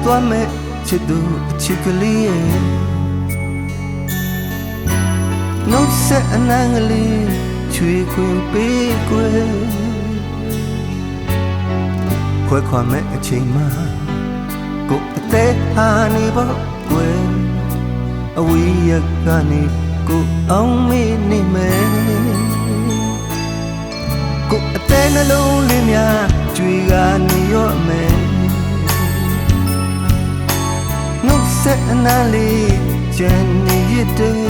သွားမဲ့ချစ်သူအချစ်ကလေးရဲ့နှုတ်ဆက်အနံကလေးချွေခွင်ပေးကွယ်ခွဲခွာမဲ့အချိန်မှာကိုယ်အသေးဟာနေဖို့ကွယ်အဝေးရကနေကိုအောင်မေးနေမယ်ကိုယ်အသေးနှလုံးလေးများကြွေကနေရော့မယ်နှုတ်ဆက်အနံလေးကျန်နေရတဲ့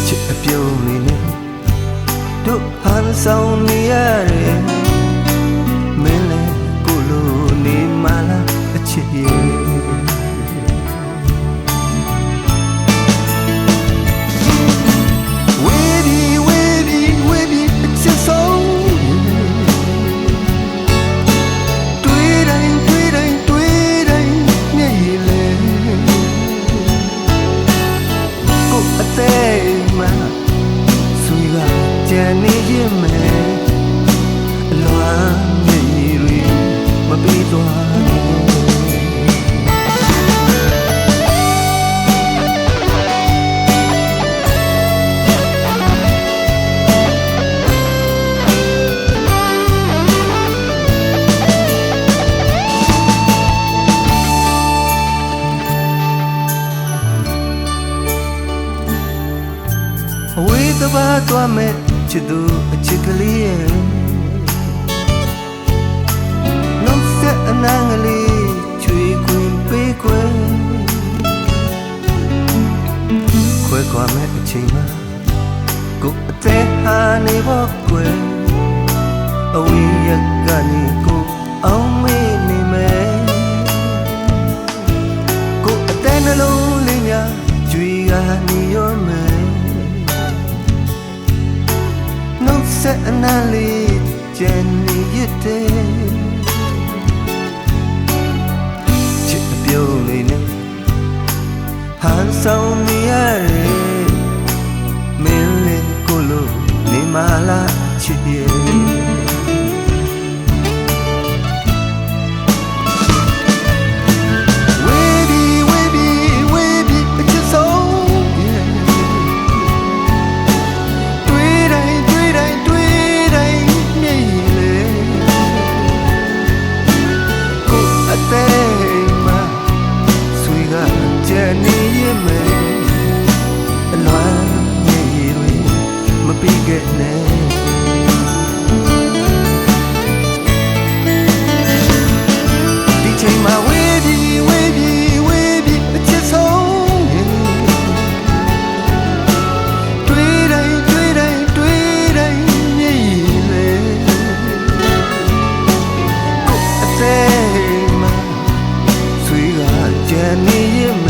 ချစ်အပြုံးလေးနဲ့တို့ဟန်ဆောင်နေရတယ်မင်းလည်းကိုလိုနေမှလားအချစ်ရဲ့ကြံနေရမယ်အလွမ်းမြေတွေမပြီးသွားနဲ့အဝေးသဘာသွားမဲ့ချစ်သူအချစ်ကလေးရဲ့နှုတ်ဆက်အနံကလေးချွေခွင်ပေးခွယ်ခွဲခွာမဲ့အချိန်မှာကိုယ်အသေးဟာနေဖို့ကွယ်အဝေးရကနေကိုအောင်မေးနေမယ်ကိုယ်အသေးနှလုံးလေးများကြွေကနေရောမယ်ဆက်အနံလေးကျန်နေရတဲ့ချစ်အပြုံးလေးနဲ့ဟန်ဆောင်နေရတယ်မင်းလေးကိုလိုနေမလားချစ်ရဲ့နေရမယ်အလွမ်းမြေတွေမပြီးခဲ့နဲ့ဒီချိန်မှာဝေးပြီးအချစ်ဆုံးတွေ့တိုင်းမြေလေကိုယ်အသေးမှဆွေကကြံနေရ